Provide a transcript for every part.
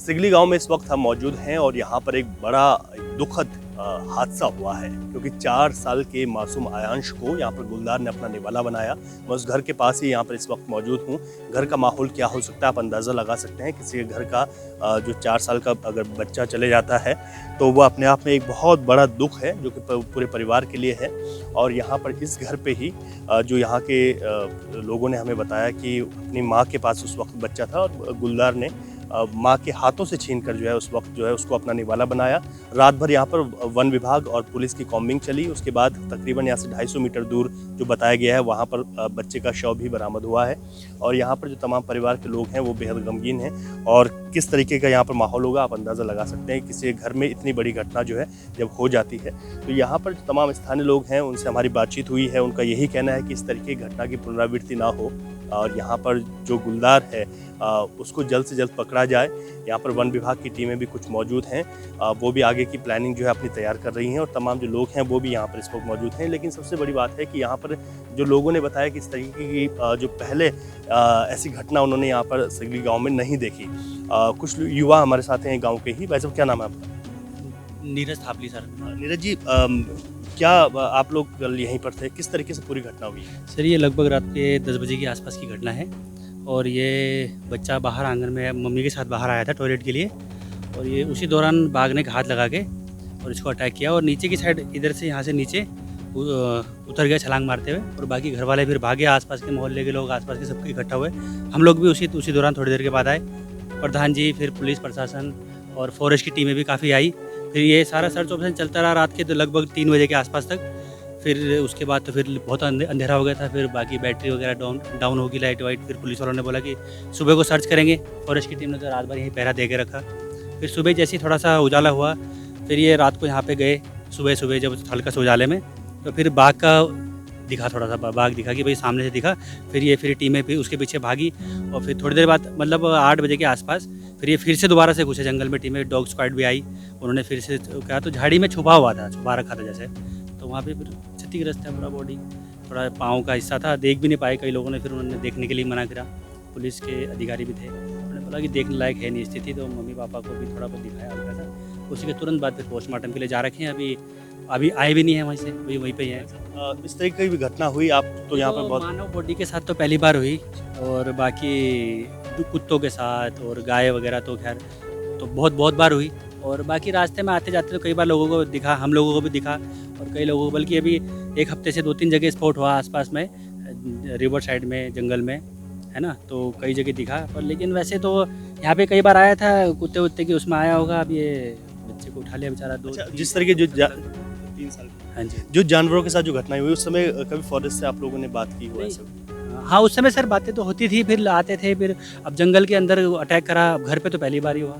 सिगली गांव में इस वक्त हम मौजूद हैं और यहाँ पर एक बड़ा दुखद हादसा हुआ है, क्योंकि 4 साल के मासूम आयांश को यहाँ पर गुलदार ने अपना निवाला बनाया। मैं उस घर के पास ही यहाँ पर इस वक्त मौजूद हूँ। घर का माहौल क्या हो सकता है आप अंदाज़ा लगा सकते हैं। किसी के घर का जो 4 साल का अगर बच्चा चले जाता है तो वो अपने आप में एक बहुत बड़ा दुख है, जो कि पूरे परिवार के लिए है। और यहाँ पर इस घर पे ही जो यहाँ के लोगों ने हमें बताया कि अपनी माँ के पास उस वक्त बच्चा था और गुलदार ने माँ के हाथों से छीनकर जो है उस वक्त जो है उसको अपना निवाला बनाया। रात भर यहाँ पर वन विभाग और पुलिस की कॉम्बिंग चली। उसके बाद तकरीबन यहाँ से 250 मीटर दूर जो बताया गया है वहाँ पर बच्चे का शव भी बरामद हुआ है। और यहाँ पर जो तमाम परिवार के लोग हैं वो बेहद गमगीन हैं। और किस तरीके का यहाँ पर माहौल होगा आप अंदाज़ा लगा सकते हैं। किसी घर में इतनी बड़ी घटना जो है जब हो जाती है तो यहाँ पर जो तमाम स्थानीय लोग हैं उनसे हमारी बातचीत हुई है। उनका यही कहना है कि इस तरीके की घटना की पुनरावृत्ति ना हो और यहाँ पर जो गुलदार है उसको जल्द से जल्द पकड़ा जाए। यहाँ पर वन विभाग की टीमें भी कुछ मौजूद हैं, वो भी आगे की प्लानिंग जो है अपनी तैयार कर रही हैं और तमाम जो लोग हैं वो भी यहाँ पर इस वक्त मौजूद हैं। लेकिन सबसे बड़ी बात है कि यहाँ पर जो लोगों ने बताया कि इस तरीके की जो पहले ऐसी घटना उन्होंने यहाँ पर सिगली गाँव में नहीं देखी। कुछ युवा हमारे साथ हैं गाँव के ही। वैसे क्या नाम है आपका? नीरज थापली सर। नीरज जी, क्या आप लोग कल यहीं पर थे? किस तरीके से पूरी घटना हुई? सर ये लगभग रात के 10 बजे के आसपास की घटना है और ये बच्चा बाहर आंगन में मम्मी के साथ बाहर आया था टॉयलेट के लिए और ये उसी दौरान बाघ ने हाथ लगा के और इसको अटैक किया और नीचे की साइड इधर से यहाँ से नीचे उतर गया छलांग मारते हुए। और बाकी घर वाले फिर भागे, आसपास के मोहल्ले के लोग आसपास के सबके इकट्ठा हुए। हम लोग भी उसी दौरान थोड़ी देर के बाद आए। प्रधान जी, फिर पुलिस प्रशासन और फॉरेस्ट की टीमें भी काफ़ी आई। फिर ये सारा सर्च ऑपरेशन चलता रहा रात के तो लगभग 3 बजे के आसपास तक। फिर उसके बाद तो फिर बहुत अंधेरा हो गया था। फिर बाकी बैटरी वगैरह डाउन होगी, लाइट वाइट। फिर पुलिस वालों ने बोला कि सुबह को सर्च करेंगे। फॉरेस्ट की टीम ने तो रात भर यहीं पहरा दे के रखा। फिर सुबह जैसे ही थोड़ा सा उजाला हुआ फिर ये रात को यहाँ पे गए सुबह जब हल्का से उजाले में तो फिर बाघ का दिखा, थोड़ा सा बाघ दिखा कि भाई सामने से दिखा। फिर टीमें फिर उसके पीछे भागी और फिर थोड़ी देर बाद मतलब 8 बजे के आसपास फिर ये फिर से दोबारा से घुसे जंगल में। टीमें डॉग स्क्वाड भी आई, उन्होंने फिर से कहा तो झाड़ी में छुपा हुआ था, छुपा रखा था जैसे। तो वहाँ पे फिर क्षतिग्रस्त है पूरा बॉडी, थोड़ा पाँव का हिस्सा था, देख भी नहीं पाए कई लोगों ने। फिर उन्होंने देखने के लिए मना करा। पुलिस के अधिकारी भी थे, उन्होंने बोला कि देखने लायक है नहीं स्थिति। तो मम्मी पापा को भी थोड़ा बहुत दिखाया हल्का सा। उसी के तुरंत बाद फिर पोस्टमार्टम के लिए जा रखे हैं। अभी आए भी नहीं है वहीं से, वहीं पे ही है। इस तरीके की भी घटना हुई आप तो यहाँ पर बहुत? मानव बॉडी के साथ तो पहली बार हुई और बाकी कुत्तों के साथ और गाय वगैरह तो खैर तो बहुत बार हुई। और बाकी रास्ते में आते जाते तो कई बार लोगों को दिखा, हम लोगों को भी दिखा और कई लोगों को, बल्कि अभी 1 हफ्ते से 2-3 जगह स्पॉट हुआ आसपास में, रिवर साइड में, जंगल में, है ना। तो कई जगह दिखा। पर लेकिन वैसे तो यहाँ पे कई बार आया था कुत्ते उत्ते की, उसमें आया होगा। अब ये बच्चे को उठा लिया बेचारा। जिस तरीके जो 3 साल, हाँ जी, जो जानवरों के साथ जो घटनाएं हुई उस समय कभी फॉरेस्ट से आप लोगों ने बात की हो? हाँ उस समय सर बातें तो होती थी, फिर आते थे। फिर अब जंगल के अंदर अटैक करा, घर पे तो पहली बार ही हुआ।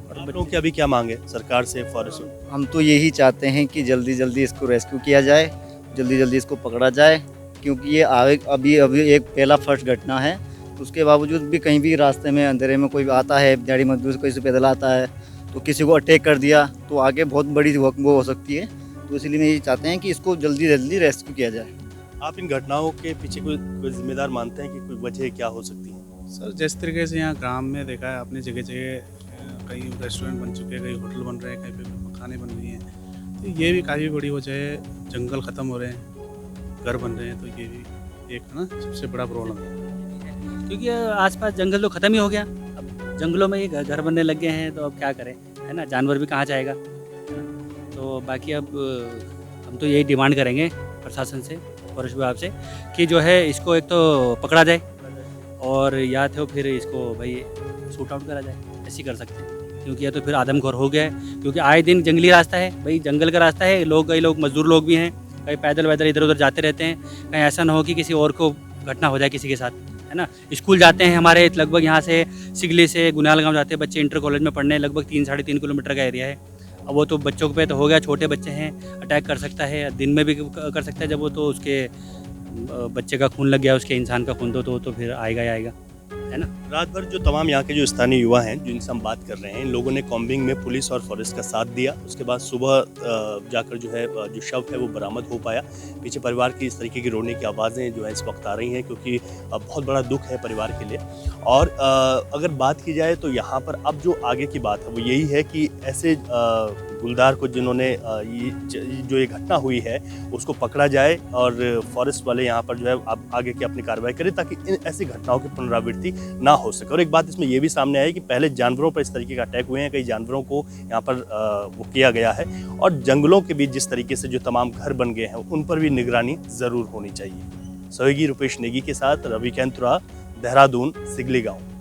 और आप लोगों की अभी क्या मांग है सरकार से, फॉरेस्ट से? हम तो यही चाहते हैं कि जल्दी जल्दी इसको रेस्क्यू किया जाए, जल्दी जल्दी इसको पकड़ा जाए, क्योंकि ये अभी एक पहला फर्स्ट घटना है। तो उसके बावजूद भी कहीं भी रास्ते में अंधेरे में कोई आता है, दिहाड़ी मजदूर कोई से पैदल आता है तो किसी को अटैक कर दिया तो आगे बहुत बड़ी वो हो सकती है। तो इसलिए मैं यही चाहते हैं कि इसको जल्दी जल्दी रेस्क्यू किया जाए। आप इन घटनाओं के पीछे कोई जिम्मेदार मानते हैं कि कोई वजह क्या हो सकती है? सर जिस तरीके से यहाँ गांव में देखा है आपने, जगह जगह कई रेस्टोरेंट बन चुके हैं, कई होटल बन रहे हैं, कहीं पे मकानें बन रही हैं। तो ये भी काफ़ी बड़ी वजह है। जंगल ख़त्म हो रहे हैं, घर बन रहे हैं, तो ये भी एक ना सबसे बड़ा प्रॉब्लम है। क्योंकि आसपास जंगल तो ख़त्म ही हो गया। अब जंगलों में ही घर बनने लग गए हैं, तो अब क्या करें, है ना। जानवर भी कहाँ जाएगा, है ना। तो बाकी अब हम तो यही डिमांड करेंगे प्रशासन से, फॉरेस्ट विभाग से, कि जो है इसको एक तो पकड़ा जाए और या तो फिर इसको भाई शूट आउट करा जाए। ऐसे कर सकते हैं, क्योंकि या तो फिर आदमखोर हो गया है। क्योंकि आए दिन जंगली रास्ता है भाई, जंगल का रास्ता है। कई लोग मजदूर लोग भी हैं, कहीं पैदल वैदल इधर उधर जाते रहते हैं। कहीं ऐसा ना हो कि किसी और को घटना हो जाए किसी के साथ, है ना। स्कूल जाते हैं हमारे लगभग यहाँ से सिगली से गुनाल गाँव जाते हैं बच्चे इंटर कॉलेज में पढ़ने। लगभग 3-3.5 किलोमीटर का एरिया है। अब वो तो बच्चों पे तो हो गया, छोटे बच्चे हैं, अटैक कर सकता है, दिन में भी कर सकता है। जब वो तो उसके बच्चे का खून लग गया, उसके इंसान का खून तो फिर आएगा ही आएगा। है ना। रात भर जो तमाम यहाँ के जो स्थानीय युवा हैं जिनसे हम बात कर रहे हैं, इन लोगों ने कॉम्बिंग में पुलिस और फॉरेस्ट का साथ दिया। उसके बाद सुबह जाकर जो है जो शव है वो बरामद हो पाया। पीछे परिवार की इस तरीके की रोने की आवाज़ें जो है इस वक्त आ रही हैं, क्योंकि बहुत बड़ा दुख है परिवार के लिए। और अगर बात की जाए तो यहाँ पर अब जो आगे की बात है वो यही है कि ऐसे गुलदार को जिन्होंने जो ये घटना हुई है उसको पकड़ा जाए और फॉरेस्ट वाले यहाँ पर जो है अब आगे की अपनी कार्रवाई करें, ताकि इन ऐसी घटनाओं की पुनरावृत्ति ना हो सके। और एक बात इसमें यह भी सामने आई कि पहले जानवरों पर इस तरीके का अटैक हुए हैं, कई जानवरों को यहाँ पर वो किया गया है, और जंगलों के बीच जिस तरीके से जो तमाम घर बन गए हैं उन पर भी निगरानी ज़रूर होनी चाहिए। सहयोगी रुपेश नेगी के साथ रवि कैंतुरा, देहरादून, सिगली गाँव।